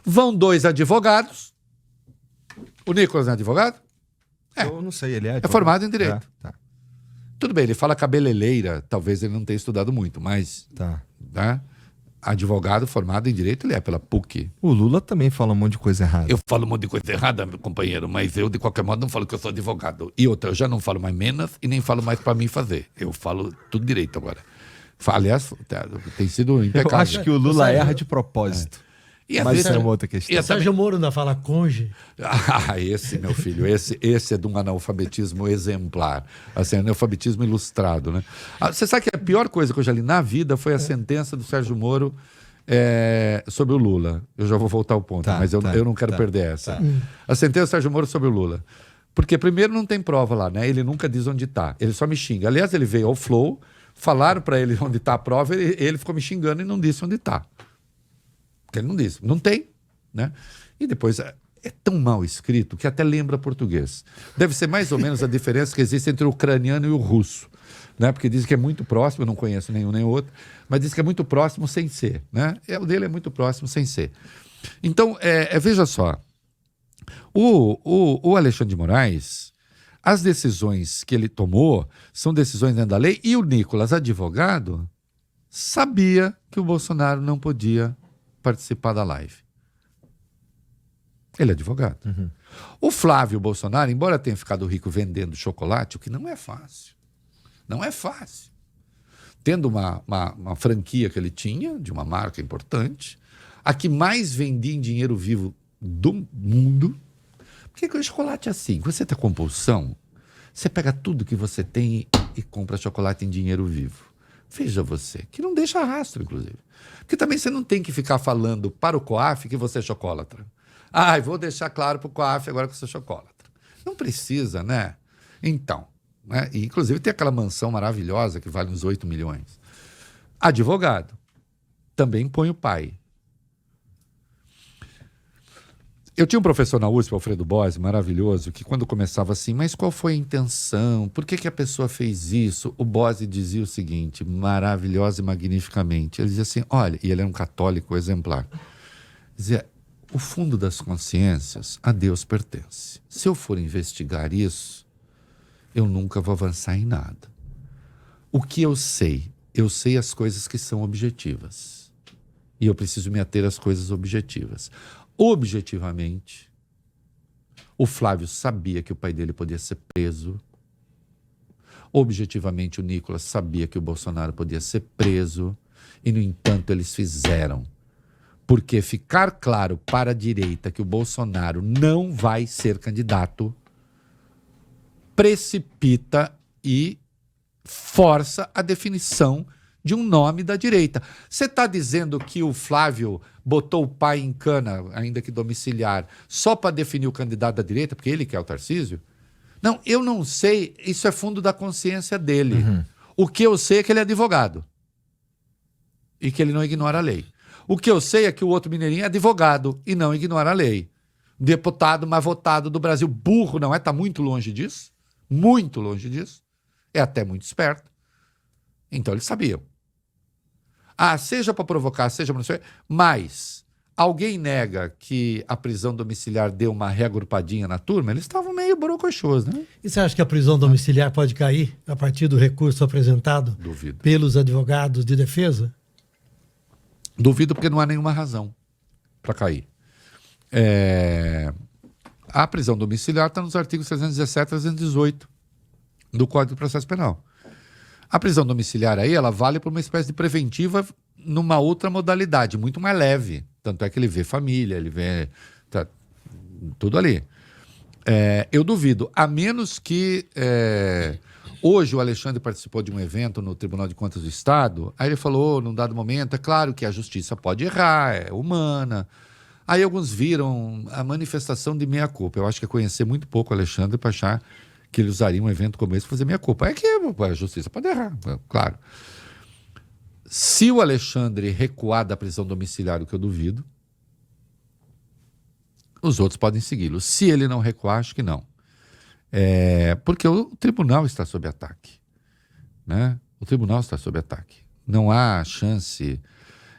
Vão 2 advogados. O Nicolas é advogado? Eu não sei, ele é advogado. É formado em Direito. Tá. Tudo bem, ele fala cabeleireira, talvez ele não tenha estudado muito, mas né? Advogado formado em Direito, ele é pela PUC. O Lula também fala um monte de coisa errada. Eu falo um monte de coisa errada, meu companheiro, mas eu, de qualquer modo, não falo que eu sou advogado. E outra, eu já não falo mais menos e nem falo mais para mim fazer. Eu falo tudo direito agora. Aliás, tem sido impecável. Eu acho que o Lula erra de propósito. E mas vezes, isso é uma outra questão. E o Sérgio Moro ainda fala conge. Esse, meu filho, esse é de um analfabetismo exemplar. Assim, analfabetismo ilustrado, né? Você sabe que a pior coisa que eu já li na vida foi a sentença do Sérgio Moro sobre o Lula. Eu já vou voltar ao ponto, mas eu não quero perder essa. A sentença do Sérgio Moro sobre o Lula. Porque, primeiro, não tem prova lá, né? Ele nunca diz onde está. Ele só me xinga. Aliás, ele veio ao Flow, falaram para ele onde está a prova, ele ficou me xingando e não disse onde está. Porque ele não disse. Não tem, né? E depois, é tão mal escrito que até lembra português. Deve ser mais ou menos a diferença que existe entre o ucraniano e o russo. Né? Porque diz que é muito próximo, eu não conheço nenhum nem outro, mas diz que é muito próximo sem ser. Né? O dele é muito próximo sem ser. Então, veja só, o Alexandre de Moraes, as decisões que ele tomou são decisões dentro da lei, e o Nicolas, advogado, sabia que o Bolsonaro não podia participar da live. Ele é advogado. Uhum. O Flávio Bolsonaro, embora tenha ficado rico vendendo chocolate, o que não é fácil. Não é fácil. Tendo uma franquia que ele tinha, de uma marca importante, a que mais vendia em dinheiro vivo do mundo. Porque o chocolate é assim, quando você tem compulsão, você pega tudo que você tem e compra chocolate em dinheiro vivo. Veja você, que não deixa rastro, inclusive. Porque também você não tem que ficar falando para o COAF que você é chocolatra. Vou deixar claro para o COAF agora que eu sou chocolatra. Não precisa, né? Então, né? E, inclusive tem aquela mansão maravilhosa que vale uns 8 milhões. Advogado. Também põe o pai. Eu tinha um professor na USP, Alfredo Bose, maravilhoso, que quando começava assim, mas qual foi a intenção? Por que a pessoa fez isso? O Bose dizia o seguinte, maravilhosa e magnificamente. Ele dizia assim, olha, e ele era um católico exemplar, dizia, o fundo das consciências a Deus pertence. Se eu for investigar isso, eu nunca vou avançar em nada. O que eu sei as coisas que são objetivas. E eu preciso me ater às coisas objetivas. Objetivamente, o Flávio sabia que o pai dele podia ser preso. Objetivamente, o Nicolas sabia que o Bolsonaro podia ser preso. E, no entanto, eles fizeram. Porque ficar claro para a direita que o Bolsonaro não vai ser candidato precipita e força a definição de um nome da direita. Você está dizendo que o Flávio botou o pai em cana, ainda que domiciliar, só para definir o candidato da direita, porque ele quer o Tarcísio? Não, eu não sei, isso é fundo da consciência dele. Uhum. O que eu sei é que ele é advogado e que ele não ignora a lei. O que eu sei é que o outro mineirinho é advogado e não ignora a lei. Deputado mais votado do Brasil. Burro, não é? Está muito longe disso. Muito longe disso. É até muito esperto. Então eles sabiam. Seja para provocar, seja para não sei, mas alguém nega que a prisão domiciliar deu uma reagrupadinha na turma? Eles estavam meio borocochôs, né? E você acha que a prisão domiciliar pode cair a partir do recurso apresentado pelos advogados de defesa? Duvido, porque não há nenhuma razão para cair. A prisão domiciliar está nos artigos 317 e 318 do Código de Processo Penal. A prisão domiciliar aí, ela vale para uma espécie de preventiva numa outra modalidade, muito mais leve. Tanto é que ele vê família, ele vê tudo ali. Eu duvido, a menos que... Hoje o Alexandre participou de um evento no Tribunal de Contas do Estado, aí ele falou, num dado momento, é claro que a justiça pode errar, é humana. Aí alguns viram a manifestação de meia-culpa. Eu acho que é conhecer muito pouco o Alexandre para achar que ele usaria um evento como esse para fazer meia-culpa. É que a justiça pode errar, claro. Se o Alexandre recuar da prisão domiciliar, o que eu duvido, os outros podem segui-lo. Se ele não recuar, acho que não. Porque o tribunal está sob ataque, né? O tribunal está sob ataque. Não há chance.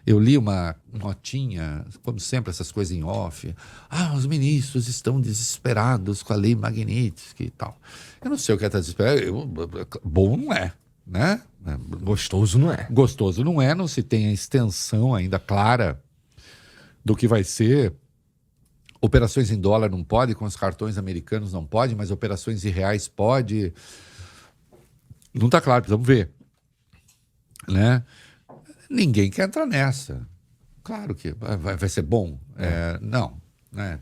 Eu li uma notinha, como sempre, essas coisas em off. Os ministros estão desesperados com a lei Magnitsky e tal. Eu não sei o que é estar desesperado. Bom não é, né? Gostoso não é. Gostoso não é, não se tem a extensão ainda clara do que vai ser. Operações em dólar não pode, com os cartões americanos não pode, mas operações em reais pode. Não está claro, precisamos ver. Né? Ninguém quer entrar nessa. Claro que vai ser bom. Não. Né?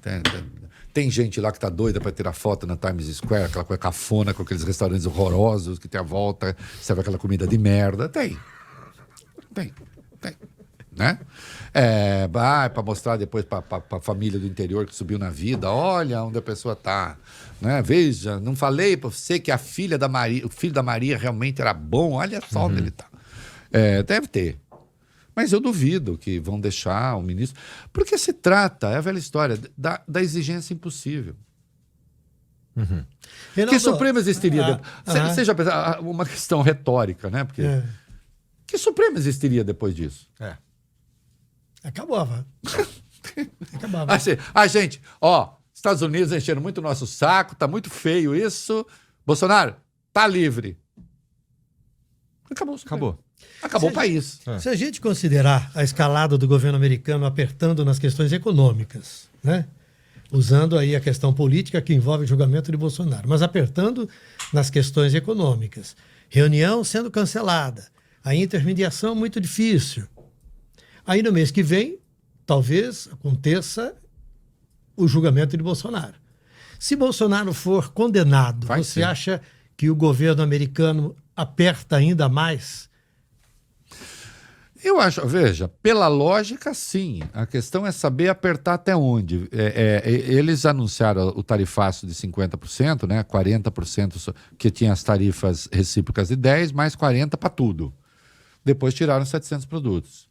Tem gente lá que está doida para tirar foto na Times Square, aquela coisa cafona com aqueles restaurantes horrorosos que tem a volta, serve aquela comida de merda. Tem. Né? Para mostrar depois para a família do interior que subiu na vida, olha onde a pessoa está, né? Veja, não falei para você que o filho da Maria realmente era bom, olha só onde ele está. Deve ter, mas eu duvido que vão deixar o ministro, porque se trata, é a velha história da exigência impossível. Que Supremo existiria você já pensou, uma questão retórica, né? Porque que Supremo existiria depois disso? Acabava. Gente, Estados Unidos encheram muito o nosso saco, tá muito feio isso. Bolsonaro, tá livre. Acabou o país. Se a gente considerar a escalada do governo americano apertando nas questões econômicas, né? Usando aí a questão política que envolve o julgamento de Bolsonaro, mas apertando nas questões econômicas, reunião sendo cancelada, a intermediação muito difícil. Aí no mês que vem, talvez aconteça o julgamento de Bolsonaro. Se Bolsonaro for condenado, você acha que o governo americano aperta ainda mais? Eu acho, veja, pela lógica, sim. A questão é saber apertar até onde. Eles anunciaram o tarifaço de 50%, né? 40% que tinha as tarifas recíprocas de 10%, mais 40% para tudo. Depois tiraram 700 produtos.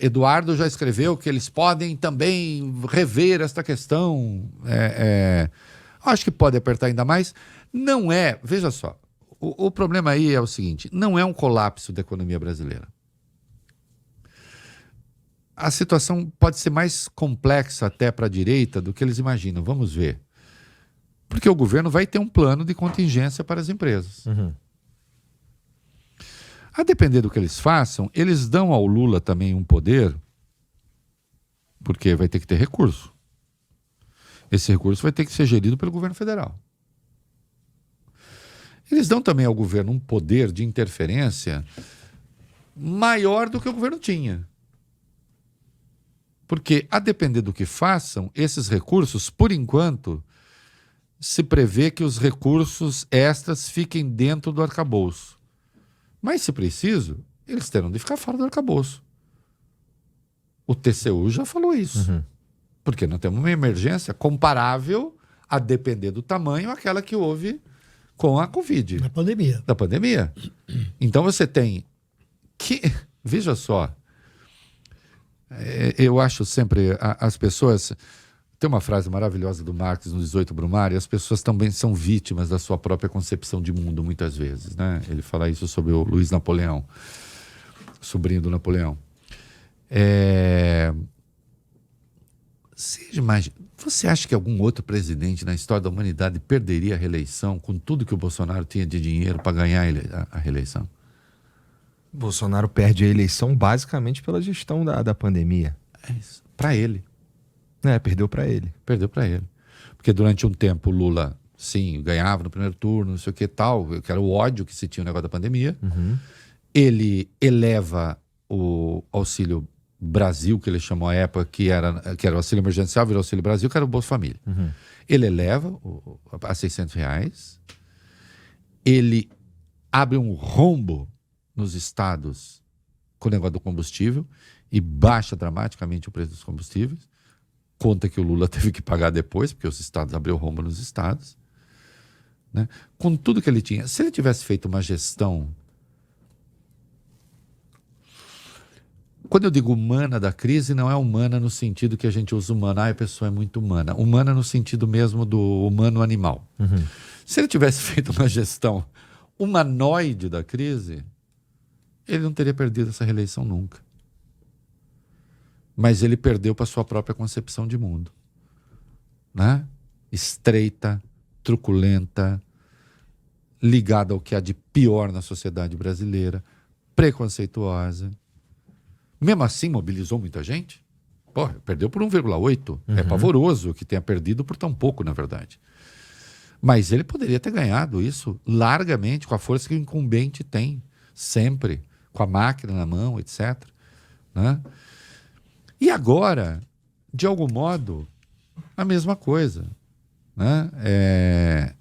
Eduardo já escreveu que eles podem também rever esta questão. Acho que pode apertar ainda mais. Não é, veja só, o problema aí é o seguinte, não é um colapso da economia brasileira. A situação pode ser mais complexa até para a direita do que eles imaginam. Vamos ver. Porque o governo vai ter um plano de contingência para as empresas. A depender do que eles façam, eles dão ao Lula também um poder, porque vai ter que ter recurso. Esse recurso vai ter que ser gerido pelo governo federal. Eles dão também ao governo um poder de interferência maior do que o governo tinha. Porque, a depender do que façam, esses recursos, por enquanto, se prevê que os recursos extras fiquem dentro do arcabouço. Mas, se preciso, eles terão de ficar fora do arcabouço. O TCU já falou isso. Porque nós temos uma emergência comparável, a depender do tamanho, àquela que houve com a Covid. Da pandemia. Então você tem que... Veja só. Eu acho sempre... As pessoas... Tem uma frase maravilhosa do Marx no 18 Brumário, as pessoas também são vítimas da sua própria concepção de mundo, muitas vezes, né? Ele fala isso sobre o Luiz Napoleão, sobrinho do Napoleão. Você acha que algum outro presidente na história da humanidade perderia a reeleição com tudo que o Bolsonaro tinha de dinheiro para ganhar a reeleição? Bolsonaro perde a eleição basicamente pela gestão da pandemia. É isso. Para ele. Perdeu para ele. Perdeu para ele. Porque durante um tempo o Lula, sim, ganhava no primeiro turno, não sei o que tal, que era o ódio que se tinha no negócio da pandemia. Ele eleva o Auxílio Brasil, que ele chamou à época, que era o Auxílio Emergencial, virou Auxílio Brasil, que era o Bolsa Família. Ele eleva a R$600. Ele abre um rombo nos estados com o negócio do combustível e baixa dramaticamente o preço dos combustíveis. Conta que o Lula teve que pagar depois, porque os estados abriu rombo nos estados. Né? Com tudo que ele tinha. Se ele tivesse feito uma gestão... Quando eu digo humana da crise, não é humana no sentido que a gente usa humana. A pessoa é muito humana. Humana no sentido mesmo do humano-animal. Se ele tivesse feito uma gestão humanoide da crise, ele não teria perdido essa reeleição nunca. mas ele perdeu para sua própria concepção de mundo, né? Estreita, truculenta, ligada ao que há de pior na sociedade brasileira, preconceituosa. Mesmo assim, mobilizou muita gente. Pô, perdeu por 1,8. É pavoroso que tenha perdido por tão pouco, na verdade. Mas ele poderia ter ganhado isso largamente, com a força que o incumbente tem, sempre, com a máquina na mão, etc. Né? E agora, de algum modo, a mesma coisa. Né?